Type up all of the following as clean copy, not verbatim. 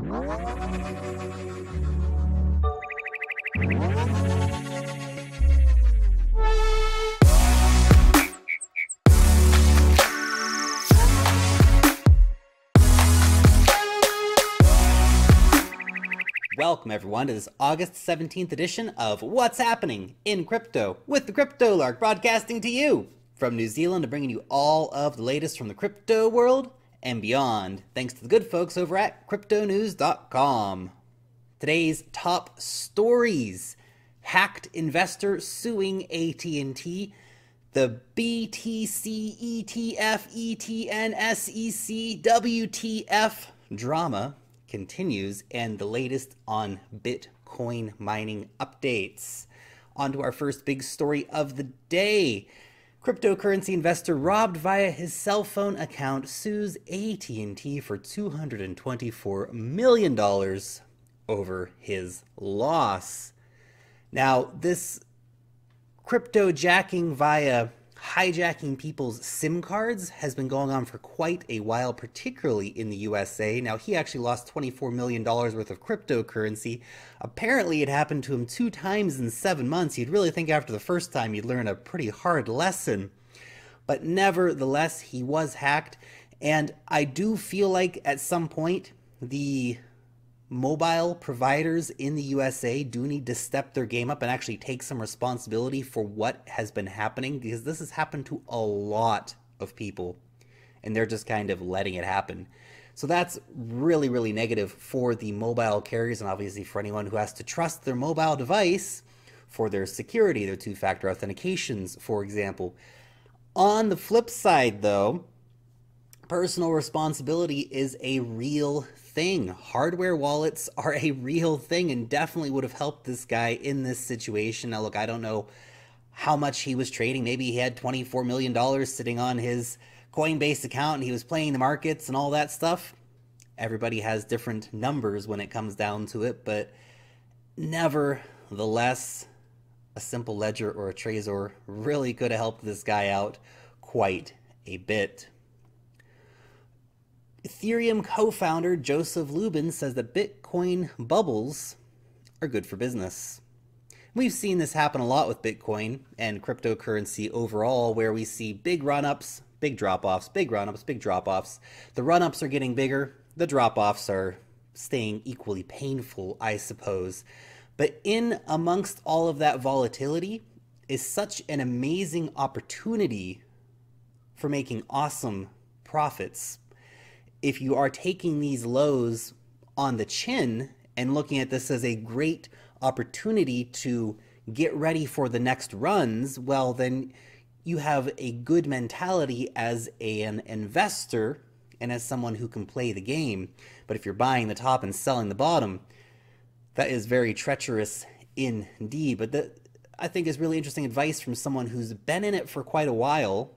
Welcome everyone to this August 17th edition of What's Happening in Crypto with the Crypto Lark, broadcasting to you from New Zealand and bringing you all of the latest from the crypto world and beyond, thanks to the good folks over at cryptonews.com. Today's top stories: hacked investor suing AT&T, the BTC ETF ETN SEC WTF drama continues, and the latest on Bitcoin mining updates. On to our first big story of the day. Cryptocurrency investor robbed via his cell phone account sues AT&T for $224 million over his loss. Now, this crypto jacking via hijacking people's SIM cards has been going on for quite a while, particularly in the USA. Now, he actually lost $24 million worth of cryptocurrency. Apparently, it happened to him 2 times in 7 months. You'd really think after the first time you'd learn a pretty hard lesson. But nevertheless, he was hacked. And I do feel like at some point, the mobile providers in the USA do need to step their game up and actually take some responsibility for what has been happening, because this has happened to a lot of people and they're just kind of letting it happen. So that's really, really negative for the mobile carriers and obviously for anyone who has to trust their mobile device for their security, their 2-factor authentications, for example. On the flip side, though, personal responsibility is a real thing. Hardware wallets are a real thing and definitely would have helped this guy in this situation. Now, look, I don't know how much he was trading. Maybe he had $24 million sitting on his Coinbase account and he was playing the markets and all that stuff. Everybody has different numbers when it comes down to it, but nevertheless, a simple ledger or a Trezor really could have helped this guy out quite a bit. Ethereum co-founder Joseph Lubin says that Bitcoin bubbles are good for business. We've seen this happen a lot with Bitcoin and cryptocurrency overall, where we see big run-ups, big drop-offs, big run-ups, big drop-offs. The run-ups are getting bigger, the drop-offs are staying equally painful, I suppose. But in amongst all of that volatility is such an amazing opportunity for making awesome profits. If you are taking these lows on the chin and looking at this as a great opportunity to get ready for the next runs, well, then you have a good mentality as an investor and as someone who can play the game. But if you're buying the top and selling the bottom, that is very treacherous indeed. But that, I think, is really interesting advice from someone who's been in it for quite a while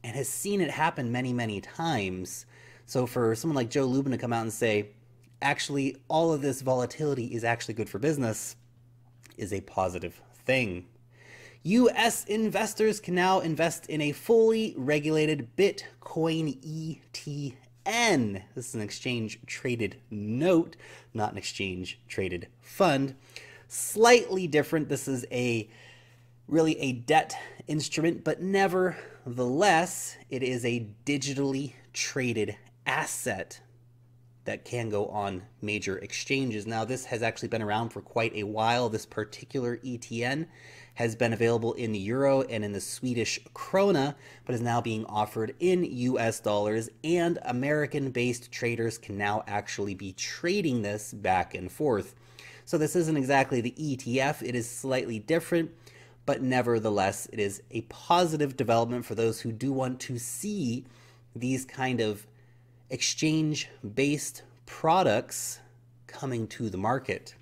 and has seen it happen many, many times. So for someone like Joe Lubin to come out and say, actually, all of this volatility is actually good for business, is a positive thing. U.S. investors can now invest in a fully regulated Bitcoin ETN. This is an exchange-traded note, not an exchange-traded fund. Slightly different. This is really a debt instrument, but nevertheless, it is a digitally traded asset that can go on major exchanges. Now, this has actually been around for quite a while. This particular ETN has been available in the euro and in the Swedish krona, but is now being offered in US dollars, and American-based traders can now actually be trading this back and forth. So this isn't exactly the ETF, it is slightly different, but nevertheless, it is a positive development for those who do want to see these kind of exchange-based products coming to the market.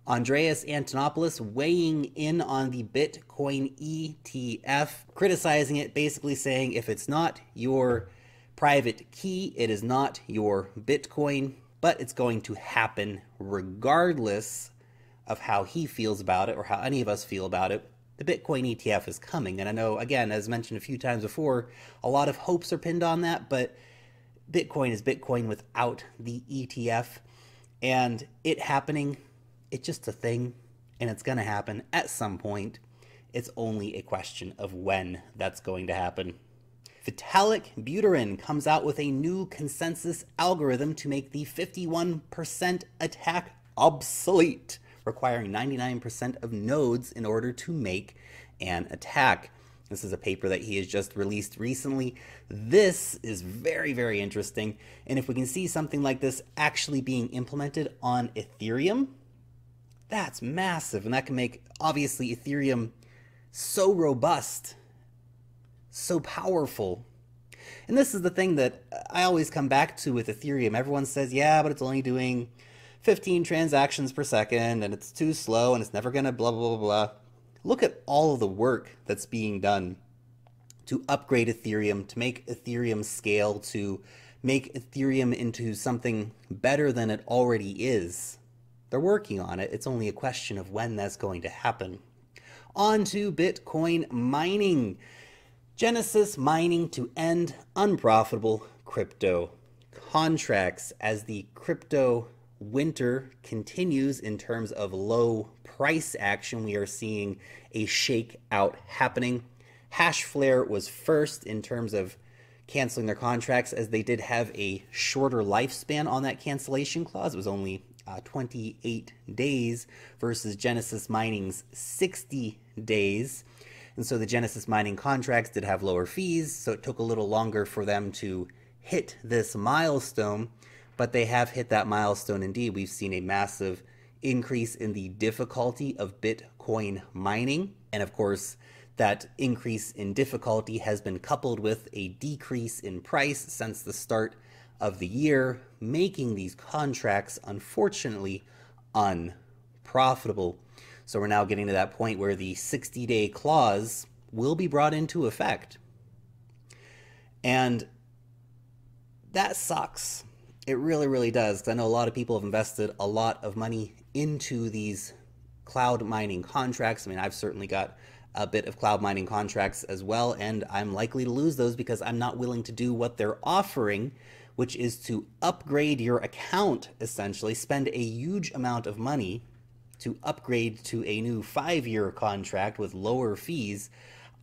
Andreas Antonopoulos weighing in on the Bitcoin ETF, criticizing it, basically saying if it's not your private key, it is not your Bitcoin, but it's going to happen regardless of how he feels about it or how any of us feel about it. The Bitcoin ETF is coming, and I know, again, as mentioned a few times before, a lot of hopes are pinned on that, but Bitcoin is Bitcoin without the ETF, and it happening, it's just a thing, and it's going to happen at some point. It's only a question of when that's going to happen. Vitalik Buterin comes out with a new consensus algorithm to make the 51% attack obsolete, requiring 99% of nodes in order to make an attack. This is a paper that he has just released recently. This is very, very interesting. And if we can see something like this actually being implemented on Ethereum, that's massive. And that can make, obviously, Ethereum so robust, so powerful. And this is the thing that I always come back to with Ethereum. Everyone says, yeah, but it's only doing 15 transactions per second, and it's too slow, and it's never going to blah, blah, blah, blah. Look at all of the work that's being done to upgrade Ethereum, to make Ethereum scale, to make Ethereum into something better than it already is. They're working on it. It's only a question of when that's going to happen. On to Bitcoin mining. Genesis mining to end unprofitable crypto contracts. As the crypto winter continues in terms of low price action, we are seeing a shakeout happening. Hashflare was first in terms of canceling their contracts, as they did have a shorter lifespan on that cancellation clause. It was only 28 days versus Genesis Mining's 60 days. And so the Genesis Mining contracts did have lower fees, so it took a little longer for them to hit this milestone, but they have hit that milestone indeed. We've seen a massive increase in the difficulty of Bitcoin mining. And of course, that increase in difficulty has been coupled with a decrease in price since the start of the year, making these contracts, unfortunately, unprofitable. So we're now getting to that point where the 60-day clause will be brought into effect. And that sucks. It really, really does, because I know a lot of people have invested a lot of money into these cloud mining contracts. I mean, I've certainly got a bit of cloud mining contracts as well, and I'm likely to lose those because I'm not willing to do what they're offering, which is to upgrade your account, essentially, spend a huge amount of money to upgrade to a new 5-year contract with lower fees.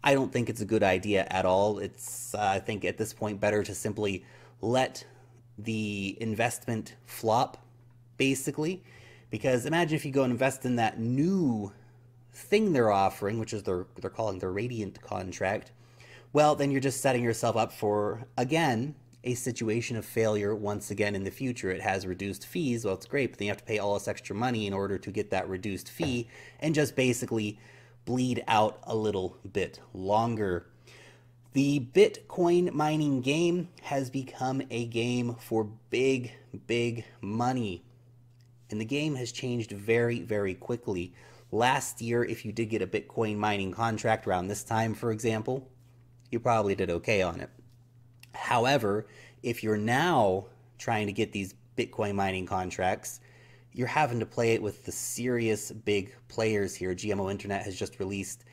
I don't think it's a good idea at all. It's, I think at this point, better to simply let the investment flop, basically, because imagine if you go and invest in that new thing they're offering, which is they're calling the Radiant contract. Well, then you're just setting yourself up for, again, a situation of failure once again in the future. It has reduced fees. Well, it's great, but then you have to pay all this extra money in order to get that reduced fee and just basically bleed out a little bit longer. The Bitcoin mining game has become a game for big, big money. And the game has changed very, very quickly. Last year, if you did get a Bitcoin mining contract around this time, for example, you probably did okay on it. However, if you're now trying to get these Bitcoin mining contracts, you're having to play it with the serious big players here. GMO Internet has just released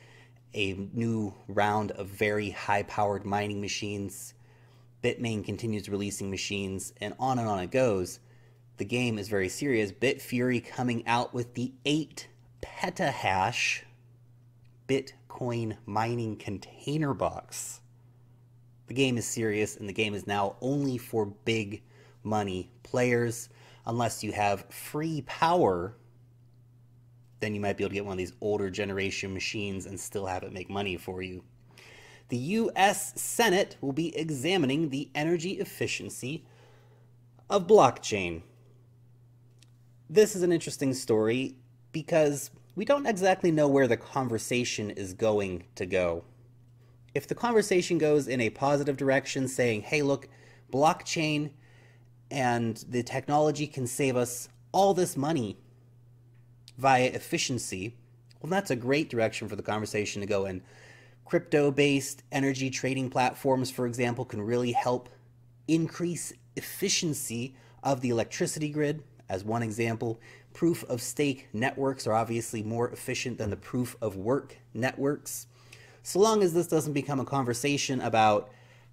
a new round of very high-powered mining machines. Bitmain continues releasing machines, and on it goes. The game is very serious. Bitfury coming out with the 8 petahash Bitcoin mining container box. The game is serious, and the game is now only for big money players. Unless you have free power, then you might be able to get one of these older generation machines and still have it make money for you. The US Senate will be examining the energy efficiency of blockchain. This is an interesting story because we don't exactly know where the conversation is going to go. If the conversation goes in a positive direction, saying, hey, look, blockchain and the technology can save us all this money via efficiency, well, that's a great direction for the conversation to go in. Crypto-based energy trading platforms, for example, can really help increase efficiency of the electricity grid, as one example. Proof-of-stake networks are obviously more efficient than the proof-of-work networks. So long as this doesn't become a conversation about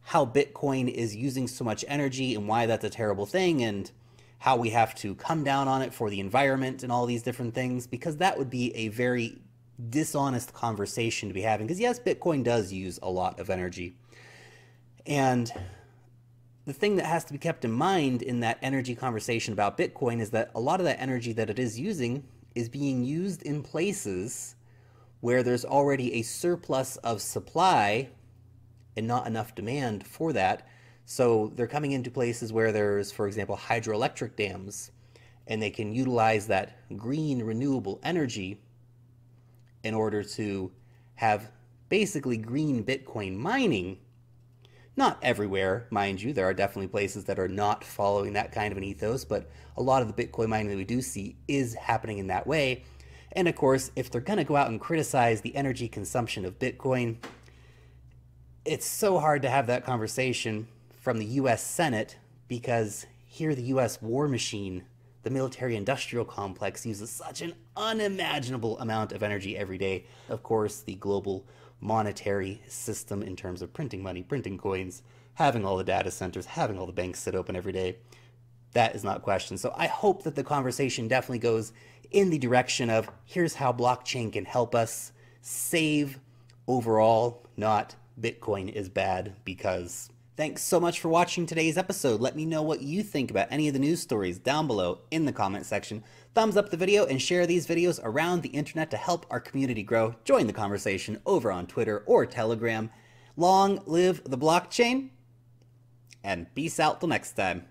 how Bitcoin is using so much energy and why that's a terrible thing, and how we have to come down on it for the environment and all these different things, because that would be a very dishonest conversation to be having. Because yes, Bitcoin does use a lot of energy. And the thing that has to be kept in mind in that energy conversation about Bitcoin is that a lot of that energy that it is using is being used in places where there's already a surplus of supply and not enough demand for that. So they're coming into places where there's, for example, hydroelectric dams, and they can utilize that green renewable energy in order to have basically green Bitcoin mining. Not everywhere, mind you. There are definitely places that are not following that kind of an ethos, but a lot of the Bitcoin mining that we do see is happening in that way. And of course, if they're going to go out and criticize the energy consumption of Bitcoin, it's so hard to have that conversation from the US Senate, because here the US war machine, the military-industrial complex, uses such an unimaginable amount of energy every day. Of course, the global monetary system in terms of printing money, printing coins, having all the data centers, having all the banks sit open every day, that is not questioned. So I hope that the conversation definitely goes in the direction of here's how blockchain can help us save overall, not Bitcoin is bad because. Thanks so much for watching today's episode. Let me know what you think about any of the news stories down below in the comment section. Thumbs up the video and share these videos around the internet to help our community grow. Join the conversation over on Twitter or Telegram. Long live the blockchain, and peace out till next time.